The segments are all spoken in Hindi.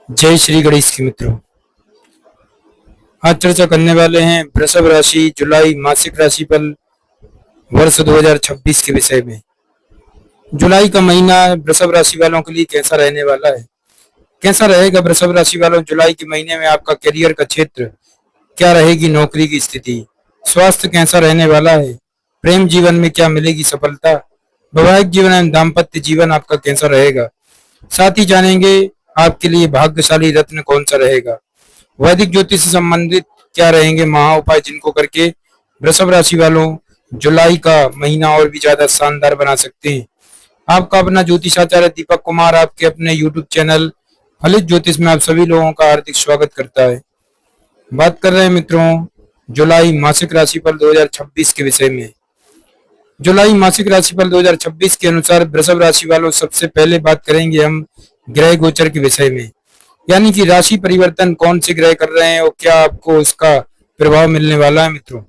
जय श्री गणेश की मित्रों। आज चर्चा करने वाले हैं वृषभ राशि जुलाई मासिक राशिफल वर्ष 2026 के विषय में। जुलाई का महीना वृषभ राशि वालों के लिए कैसा रहने वाला है, कैसा रहेगा वृषभ राशि वालों जुलाई के महीने में। आपका करियर का क्षेत्र क्या रहेगी, नौकरी की स्थिति, स्वास्थ्य कैसा रहने वाला है, प्रेम जीवन में क्या मिलेगी सफलता, वैवाहिक जीवन एवं दाम्पत्य जीवन आपका कैसा रहेगा। साथ ही जानेंगे आपके लिए भाग्यशाली रत्न कौन सा रहेगा, वैदिक ज्योतिष से संबंधित क्या रहेंगे महा उपाय जिनको करके वृषभ राशि वालों जुलाई का महीना और भी ज्यादा शानदार बना सकते हैं। आपका अपना ज्योतिषाचार्य दीपक कुमार आपके अपने यूट्यूब चैनल फलित ज्योतिष में आप सभी लोगों का हार्दिक स्वागत करता है। बात कर रहे हैं मित्रों जुलाई मासिक राशिफल 2026 के विषय में। जुलाई मासिक राशिफल 2026 के अनुसार वृषभ राशि वालों सबसे पहले बात करेंगे हम ग्रह गोचर के विषय में, यानी कि राशि परिवर्तन कौन से ग्रह कर रहे हैं और क्या आपको उसका प्रभाव मिलने वाला है मित्रों।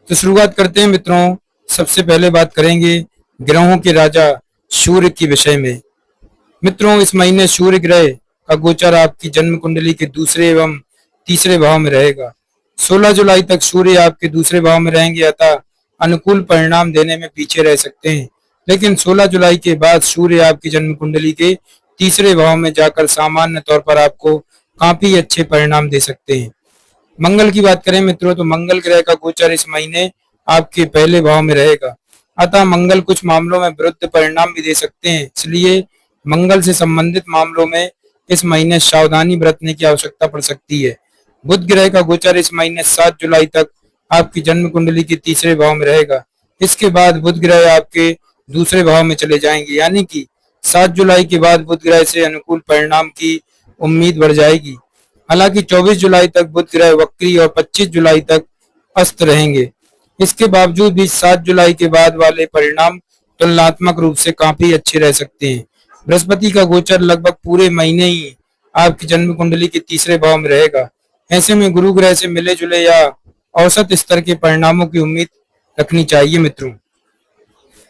तो शुरुआत करते हैं मित्रों। सबसे पहले बात करेंगे ग्रहों के राजा सूर्य के विषय में। मित्रों इस महीने सूर्य ग्रह का गोचर आपकी जन्म कुंडली के दूसरे एवं तीसरे भाव में रहेगा। 16 जुलाई तक सूर्य आपके दूसरे भाव में रहेंगे, अतः अनुकूल परिणाम देने में पीछे रह सकते हैं। लेकिन 16 जुलाई के बाद सूर्य आपकी जन्म कुंडली के तीसरे भाव में जाकर सामान्य तौर पर आपको काफी अच्छे परिणाम दे सकते हैं। मंगल की बात करें मित्रों तो मंगल ग्रह का गोचर इस महीने आपके पहले भाव में रहेगा, अतः मंगल कुछ मामलों में विरुद्ध परिणाम भी दे सकते हैं, इसलिए मंगल से संबंधित मामलों में इस महीने सावधानी बरतने की आवश्यकता पड़ सकती है। बुध ग्रह का गोचर इस महीने 7 जुलाई तक आपकी जन्म कुंडली के तीसरे भाव में रहेगा। इसके बाद बुध ग्रह आपके दूसरे भाव में चले जाएंगे, यानी कि 7 जुलाई के बाद बुध ग्रह से अनुकूल परिणाम की उम्मीद बढ़ जाएगी। हालांकि 24 जुलाई तक बुध ग्रह वक्री और 25 जुलाई तक अस्त रहेंगे। इसके बावजूद भी 7 जुलाई के बाद वाले परिणाम तुलनात्मक रूप से काफी अच्छे रह सकते हैं। बृहस्पति का गोचर लगभग पूरे महीने ही आपकी जन्म कुंडली के तीसरे भाव में रहेगा। ऐसे में गुरु ग्रह से मिले जुले या औसत स्तर के परिणामों की उम्मीद रखनी चाहिए मित्रों।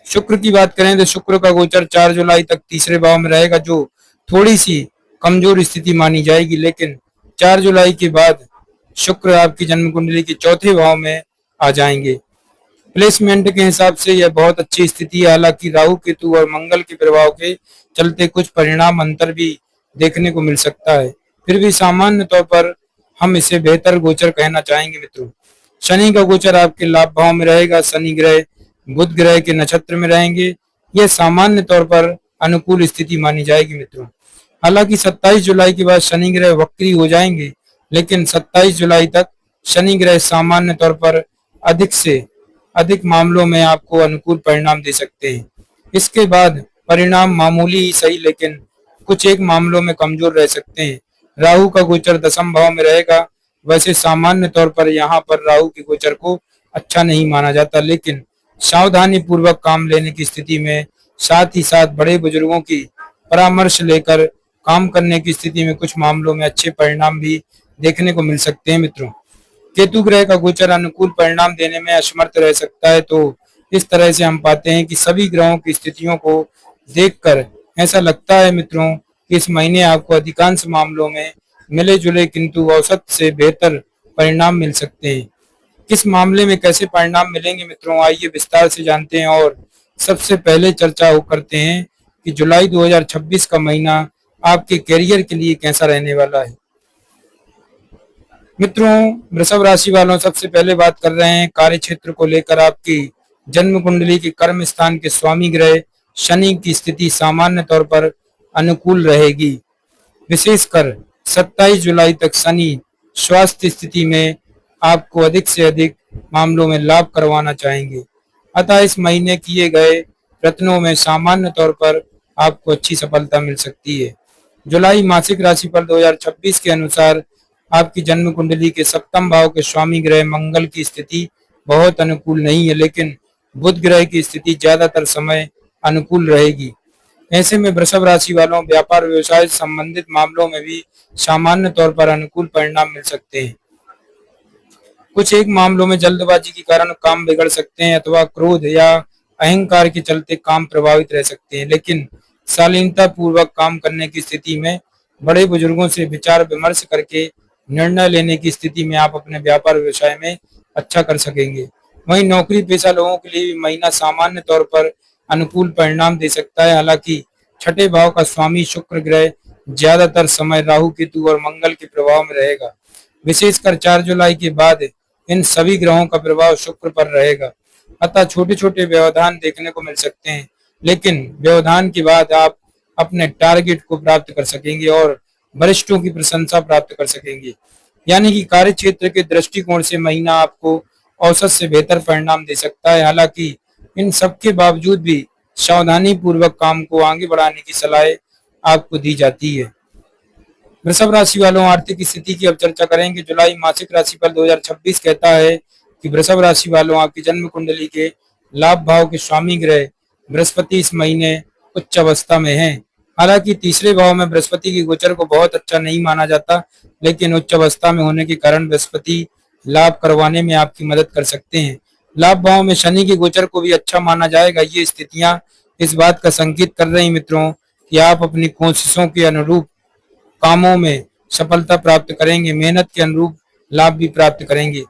शुक्र की बात करें तो शुक्र का गोचर 4 जुलाई तक तीसरे भाव में रहेगा, जो थोड़ी सी कमजोर स्थिति मानी जाएगी। लेकिन 4 जुलाई के बाद शुक्र आपकी जन्म कुंडली के चौथे भाव में आ जाएंगे। प्लेसमेंट के हिसाब से यह बहुत अच्छी स्थिति है। हालांकि राहु केतु और मंगल के प्रभाव के चलते कुछ परिणाम अंतर भी देखने को मिल सकता है, फिर भी सामान्य तौर पर हम इसे बेहतर गोचर कहना चाहेंगे मित्रों। शनि का गोचर आपके लाभ भाव में रहेगा। शनि ग्रह बुध ग्रह के नक्षत्र में रहेंगे। यह सामान्य तौर पर अनुकूल स्थिति मानी जाएगी मित्रों। हालांकि 27 जुलाई के बाद शनि ग्रह वक्री हो जाएंगे, लेकिन 27 जुलाई तक शनि ग्रह सामान्य तौर पर अधिक से अधिक मामलों में आपको अनुकूल परिणाम दे सकते हैं। इसके बाद परिणाम मामूली ही सही, लेकिन कुछ एक मामलों में कमजोर रह सकते हैं। राहु का गोचर दशम भाव में रहेगा। वैसे सामान्य तौर पर यहाँ पर राहु के गोचर को अच्छा नहीं माना जाता, लेकिन सावधानी पूर्वक काम लेने की स्थिति में, साथ ही साथ बड़े बुजुर्गों की परामर्श लेकर काम करने की स्थिति में कुछ मामलों में अच्छे परिणाम भी देखने को मिल सकते हैं मित्रों। केतु ग्रह का गोचर अनुकूल परिणाम देने में असमर्थ रह सकता है। तो इस तरह से हम पाते हैं कि सभी ग्रहों की स्थितियों को देखकर ऐसा लगता है मित्रों कि इस महीने आपको अधिकांश मामलों में मिले जुले किंतु औसत से बेहतर परिणाम मिल सकते हैं। किस मामले में कैसे परिणाम मिलेंगे मित्रों, आइए विस्तार से जानते हैं। और सबसे पहले चर्चा करते हैं कि जुलाई 2026 का महीना आपके करियर के लिए कैसा रहने वाला है। मित्रों वृषभ राशि वालों सबसे पहले बात कर रहे हैं कार्य क्षेत्र को लेकर। आपकी जन्म कुंडली के कर्म स्थान के स्वामी ग्रह शनि की स्थिति सामान्य तौर पर अनुकूल रहेगी। विशेषकर 27 जुलाई तक शनि स्वास्थ्य स्थिति में आपको अधिक से अधिक मामलों में लाभ करवाना चाहेंगे, अतः इस महीने किए गए प्रयत्नों में सामान्य तौर पर आपको अच्छी सफलता मिल सकती है। जुलाई मासिक राशिफल 2026 के अनुसार आपकी जन्म कुंडली के सप्तम भाव के स्वामी ग्रह मंगल की स्थिति बहुत अनुकूल नहीं है, लेकिन बुध ग्रह की स्थिति ज्यादातर समय अनुकूल रहेगी। ऐसे में वृषभ राशि वालों व्यापार व्यवसाय से संबंधित मामलों में भी सामान्य तौर पर अनुकूल परिणाम मिल सकते हैं। कुछ एक मामलों में जल्दबाजी के कारण काम बिगड़ सकते हैं अथवा क्रोध या अहंकार के चलते काम प्रभावित रह सकते हैं, लेकिन शालीनता पूर्वक काम करने की स्थिति में बड़े बुजुर्गों से विचार विमर्श करके निर्णय लेने की स्थिति में आप अपने व्यापार व्यवसाय में अच्छा कर सकेंगे। वहीं नौकरी पेशा लोगों के लिए भी महीना सामान्य तौर पर अनुकूल परिणाम दे सकता है। हालांकि छठे भाव का स्वामी शुक्र ग्रह ज्यादातर समय राहु केतु और मंगल के प्रभाव में रहेगा। विशेषकर 4 जुलाई के बाद इन सभी ग्रहों का प्रभाव शुक्र पर रहेगा। अतः छोटे छोटे व्यवधान देखने को मिल सकते हैं, लेकिन व्यवधान के बाद आप अपने टारगेट को प्राप्त कर सकेंगे और वरिष्ठों की प्रशंसा प्राप्त कर सकेंगे। यानी कि कार्य क्षेत्र के दृष्टिकोण से महीना आपको औसत से बेहतर परिणाम दे सकता है। हालांकि इन सब के बावजूद भी सावधानी पूर्वक काम को आगे बढ़ाने की सलाह आपको दी जाती है। वृषभ राशि वालों, आर्थिक स्थिति की अब चर्चा करेंगे। जुलाई मासिक राशिफल 2026 कहता है कि वृषभ राशि वालों, आपकी जन्म कुंडली के लाभ भाव के स्वामी ग्रह बृहस्पति इस महीने उच्च अवस्था में है। हालांकि तीसरे भाव में बृहस्पति की गोचर को बहुत अच्छा नहीं माना जाता, लेकिन उच्च अवस्था में होने के कारण बृहस्पति लाभ करवाने में आपकी मदद कर सकते हैं। लाभ भाव में शनि की गोचर को भी अच्छा माना जाएगा। ये स्थितियां इस बात का संकेत कर रही मित्रों कि आप अपनी कोशिशों के अनुरूप कामों में सफलता प्राप्त करेंगे, मेहनत के अनुरूप लाभ भी प्राप्त करेंगे।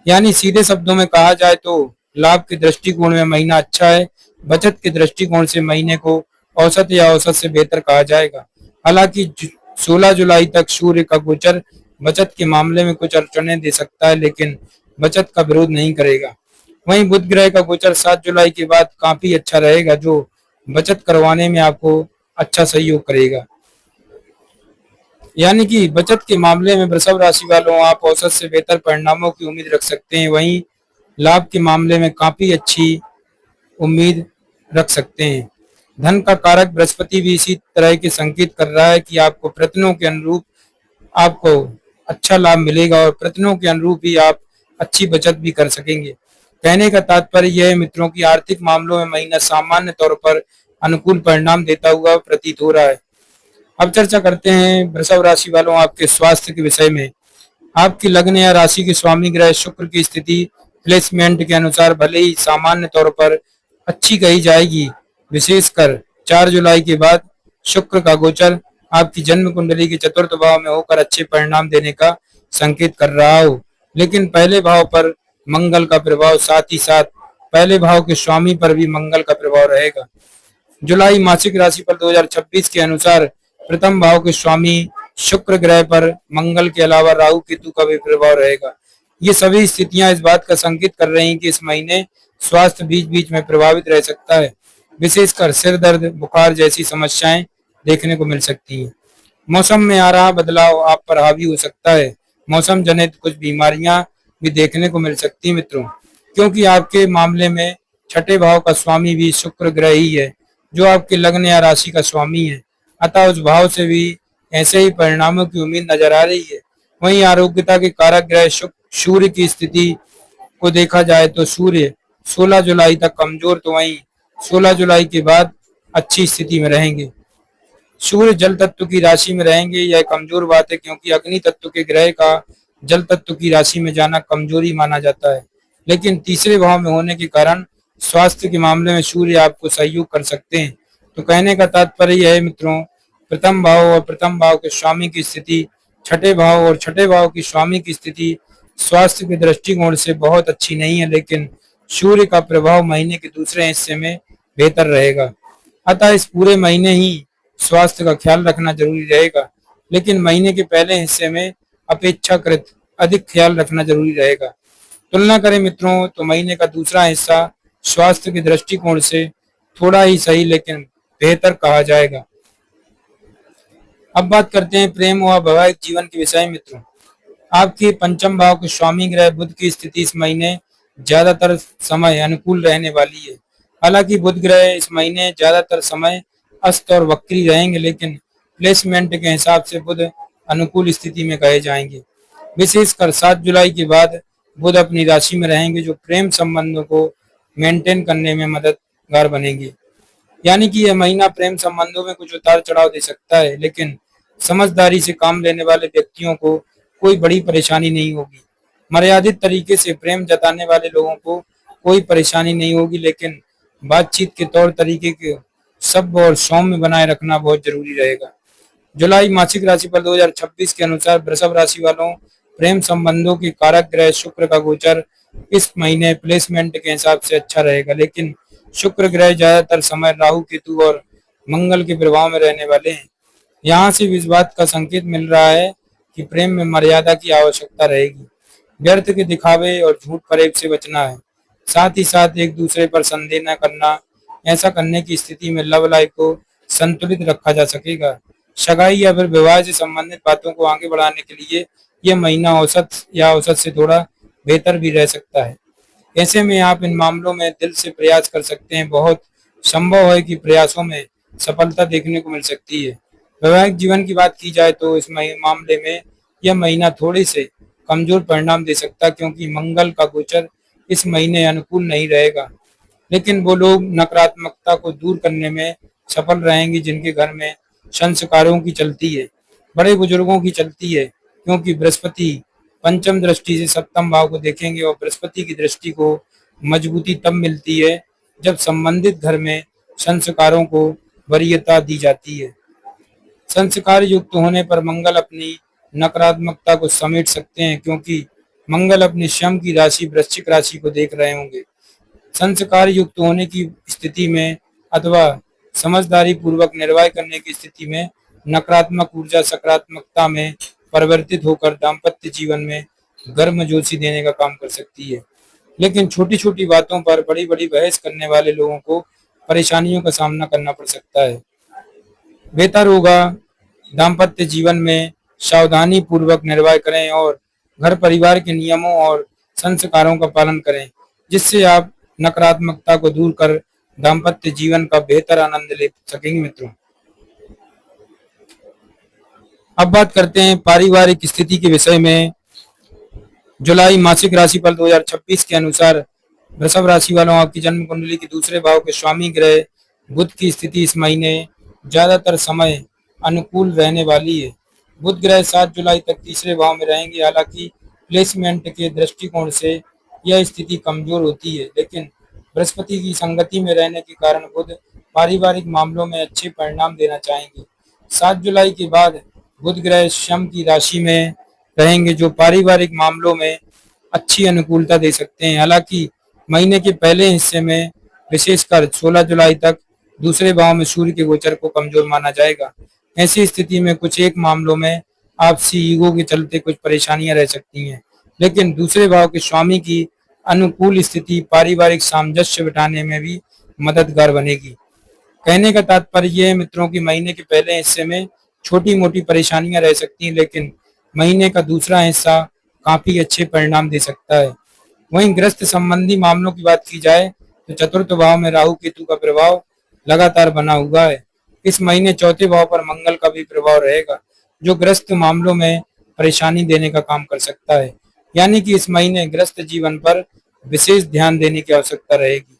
यानी सीधे शब्दों में कहा जाए तो लाभ के दृष्टिकोण में महीना अच्छा है। बचत के दृष्टिकोण से महीने को औसत या औसत से बेहतर कहा जाएगा। हालांकि 16 जुलाई तक सूर्य का गोचर बचत के मामले में कुछ अड़चनें दे सकता है, लेकिन बचत का विरोध नहीं करेगा। वहीं बुध ग्रह का गोचर 7 जुलाई के बाद काफी अच्छा रहेगा, जो बचत करवाने में आपको अच्छा सहयोग करेगा। यानी कि बचत के मामले में वृषभ राशि वालों, आप औसत से बेहतर परिणामों की उम्मीद रख सकते हैं। वहीं लाभ के मामले में काफी अच्छी उम्मीद रख सकते हैं। धन का कारक बृहस्पति भी इसी तरह के संकेत कर रहा है कि आपको प्रयत्नों के अनुरूप आपको अच्छा लाभ मिलेगा और प्रयत्नों के अनुरूप ही आप अच्छी बचत भी कर सकेंगे। कहने का तात्पर्य यह है मित्रों की आर्थिक मामलों में महीना सामान्य तौर पर अनुकूल परिणाम देता हुआ प्रतीत हो रहा है। अब चर्चा करते हैं वृषभ राशि वालों, आपके स्वास्थ्य के विषय में। आपकी लग्न या राशि के स्वामी ग्रह शुक्र की स्थिति प्लेसमेंट के अनुसार भले ही सामान्य तौर पर अच्छी कही जाएगी, विशेषकर 4 जुलाई के बाद शुक्र का गोचर आपकी जन्म कुंडली के चतुर्थ भाव में होकर अच्छे परिणाम देने का संकेत कर रहा हो, लेकिन पहले भाव पर मंगल का प्रभाव, साथ ही साथ पहले भाव के स्वामी पर भी मंगल का प्रभाव रहेगा। जुलाई मासिक राशिफल 2026 के अनुसार प्रथम भाव के स्वामी शुक्र ग्रह पर मंगल के अलावा राहु केतु का भी प्रभाव रहेगा। ये सभी स्थितियां इस बात का संकेत कर रही हैं कि इस महीने स्वास्थ्य बीच बीच में प्रभावित रह सकता है। विशेषकर सिर दर्द, बुखार जैसी समस्याएं देखने को मिल सकती हैं। मौसम में आ रहा बदलाव आप पर हावी हो सकता है। मौसम जनित कुछ बीमारियां भी देखने को मिल सकती हैं मित्रों, क्योंकि आपके मामले में छठे भाव का स्वामी भी शुक्र ग्रह ही है, जो आपके लग्न या राशि का स्वामी है। अतः उस भाव से भी ऐसे ही परिणामों की उम्मीद नजर आ रही है। वहीं आरोग्यता के कारक ग्रह सूर्य की स्थिति को देखा जाए तो सूर्य 16 जुलाई तक कमजोर, तो वहीं 16 जुलाई के बाद अच्छी स्थिति में रहेंगे। सूर्य जल तत्व की राशि में रहेंगे, यह कमजोर बात है, क्योंकि अग्नि तत्व के ग्रह का जल तत्व की राशि में जाना कमजोरी माना जाता है। लेकिन तीसरे भाव में होने के कारण स्वास्थ्य के मामले में सूर्य आपको सहयोग कर सकते हैं। तो कहने का तात्पर्य यह है मित्रों, प्रथम भाव और प्रथम भाव के स्वामी की स्थिति, छठे भाव और छठे भाव की स्वामी की स्थिति स्वास्थ्य के दृष्टिकोण से बहुत अच्छी नहीं है, लेकिन सूर्य का प्रभाव महीने के दूसरे हिस्से में बेहतर रहेगा। अतः इस पूरे महीने ही स्वास्थ्य का ख्याल रखना जरूरी रहेगा, लेकिन महीने के पहले हिस्से में अपेक्षाकृत अधिक ख्याल रखना जरूरी रहेगा। तुलना करें मित्रों तो महीने का दूसरा हिस्सा स्वास्थ्य के दृष्टिकोण से थोड़ा ही सही लेकिन बेहतर कहा जाएगा। अब बात करते हैं प्रेम व वैवाहिक जीवन के विषय में मित्रों। आपके पंचम भाव के स्वामी ग्रह बुध की स्थिति इस महीने ज्यादातर समय अनुकूल रहने वाली है। हालांकि बुध ग्रह इस महीने ज्यादातर समय अस्त और वक्री रहेंगे, लेकिन प्लेसमेंट के हिसाब से बुध अनुकूल स्थिति में कहे जाएंगे। विशेषकर 7 जुलाई के बाद बुध अपनी राशि में रहेंगे, जो प्रेम संबंधों को मेंटेन करने में मददगार बनेंगे। यानी कि यह महीना प्रेम संबंधों में कुछ उतार चढ़ाव दे सकता है, लेकिन समझदारी से काम लेने वाले व्यक्तियों को कोई बड़ी परेशानी नहीं होगी। मर्यादित तरीके से प्रेम जताने वाले लोगों को कोई परेशानी नहीं होगी, लेकिन बातचीत के तौर तरीके के सभ्य और सौम्य बनाए रखना बहुत जरूरी रहेगा। जुलाई मासिक राशिफल 2026 के अनुसार वृषभ राशि वालों, प्रेम संबंधों की कारक ग्रह शुक्र का गोचर इस महीने प्लेसमेंट के हिसाब से अच्छा रहेगा, लेकिन शुक्र ग्रह ज्यादातर समय राहु केतु और मंगल के प्रभाव में रहने वाले हैं। यहाँ से इस बात का संकेत मिल रहा है कि प्रेम में मर्यादा की आवश्यकता रहेगी। व्यर्थ के दिखावे और झूठ फरेब से बचना है। साथ ही साथ एक दूसरे पर संदेह न करना। ऐसा करने की स्थिति में लव लाइफ को संतुलित रखा जा सकेगा। सगाई या फिर विवाह से संबंधित बातों को आगे बढ़ाने के लिए यह महीना औसत से थोड़ा बेहतर भी रह सकता है। ऐसे में आप इन मामलों में दिल से प्रयास कर सकते हैं। बहुत संभव है कि प्रयासों में सफलता देखने को मिल सकती है। वैवाहिक जीवन की बात की जाए तो इस मामले में यह महीना थोड़े से कमजोर परिणाम दे सकता है, क्योंकि मंगल का गोचर इस महीने अनुकूल नहीं रहेगा। लेकिन वो लोग नकारात्मकता को दूर करने में सफल रहेंगे जिनके घर में संस्कारों की चलती है, बड़े बुजुर्गों की चलती है, क्योंकि बृहस्पति पंचम दृष्टि से सप्तम भाव को देखेंगे और बृहस्पति की दृष्टि को मजबूती तब मिलती है जब संबंधित घर में संस्कारों को वरीयता दी जाती है। संस्कार युक्त होने पर मंगल अपनी नकारात्मकता को समेट सकते हैं, क्योंकि मंगल अपनी स्वयं की राशि वृश्चिक राशि को देख रहे होंगे। संस्कार युक्त होने की स्थिति में अथवा समझदारी पूर्वक निर्वाह करने की स्थिति में नकारात्मक ऊर्जा सकारात्मकता में परिवर्तित होकर दाम्पत्य जीवन में गर्मजोशी देने का काम कर सकती है। लेकिन छोटी छोटी बातों पर बड़ी बड़ी बहस करने वाले लोगों को परेशानियों का सामना करना पड़ सकता है। बेहतर होगा दाम्पत्य जीवन में सावधानी पूर्वक निर्वाह करें और घर परिवार के नियमों और संस्कारों का पालन करें, जिससे आप नकारात्मकता को दूर कर दाम्पत्य जीवन का बेहतर आनंद ले सकेंगे। मित्रों, अब बात करते हैं पारिवारिक स्थिति के विषय में। जुलाई मासिक राशिफल 2026 के अनुसार वृषभ राशि वालों, आपकी जन्म कुंडली के दूसरे भाव के स्वामी ग्रह बुध की स्थिति इस महीने ज्यादातर समय अनुकूल रहने वाली है। बुध ग्रह 7 जुलाई तक तीसरे भाव में रहेंगे। हालांकि प्लेसमेंट के दृष्टिकोण से यह स्थिति कमजोर होती है, लेकिन बृहस्पति की संगति में रहने के कारण बुध पारिवारिक मामलों में अच्छे परिणाम देना चाहेंगे। 7 जुलाई के बाद बुध ग्रह स्वयं की राशि में रहेंगे, जो पारिवारिक मामलों में अच्छी अनुकूलता दे सकते हैं। हालांकि महीने के पहले हिस्से में विशेषकर 16 जुलाई तक दूसरे भाव में सूर्य के गोचर को कमजोर माना जाएगा। ऐसी स्थिति में कुछ एक मामलों में आपसी ईगो के चलते कुछ परेशानियां रह सकती हैं, लेकिन दूसरे भाव के स्वामी की अनुकूल स्थिति पारिवारिक सामंजस्य बिठाने में भी मददगार बनेगी। कहने का तात्पर्य है मित्रों की महीने के पहले हिस्से में छोटी मोटी परेशानियां रह सकती हैं, लेकिन महीने का दूसरा हिस्सा काफी अच्छे परिणाम दे सकता है। वहीं ग्रस्त संबंधी मामलों की बात की जाए तो चतुर्थ भाव में राहु केतु का प्रभाव लगातार बना हुआ है। इस महीने चौथे भाव पर मंगल का भी प्रभाव रहेगा, जो ग्रस्त मामलों में परेशानी देने का काम कर सकता है। यानी कि इस महीने ग्रस्त जीवन पर विशेष ध्यान देने की आवश्यकता रहेगी।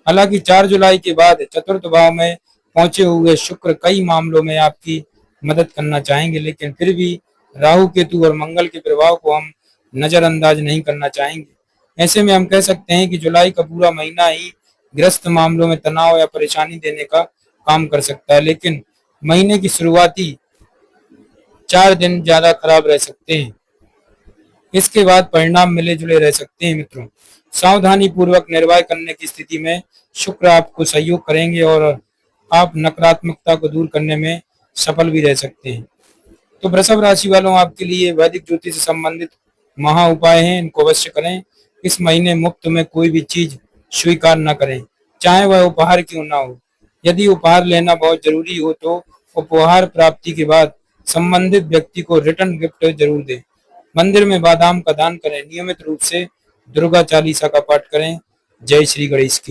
हालांकि 4 जुलाई के बाद चतुर्थ भाव में पहुंचे हुए शुक्र कई मामलों में आपकी मदद करना चाहेंगे, लेकिन फिर भी राहु केतु और मंगल के प्रभाव को हम नजरअंदाज नहीं करना चाहेंगे। ऐसे में हम कह सकते हैं कि जुलाई का पूरा महीना ही ग्रस्त मामलों में तनाव या परेशानी देने का काम कर सकता है, लेकिन महीने की शुरुआती 4 दिन ज्यादा खराब रह सकते हैं। इसके बाद परिणाम मिले जुले रह सकते हैं। मित्रों, सावधानी पूर्वक निर्वाह करने की स्थिति में शुक्र आपको सहयोग करेंगे और आप नकारात्मकता को दूर करने में सफल भी रह सकते हैं। तो वृषभ राशि वालों, आपके लिए वैदिक ज्योतिष से संबंधित महा उपाय हैं, इनको अवश्य करें। इस महीने मुफ्त में कोई भी चीज स्वीकार न करें, चाहे वह उपहार क्यों ना हो। यदि उपहार लेना बहुत जरूरी हो तो उपहार प्राप्ति के बाद संबंधित व्यक्ति को रिटर्न गिफ्ट जरूर दें। मंदिर में बादाम का दान करें। नियमित रूप से दुर्गा चालीसा का पाठ करें। जय श्री गणेश की।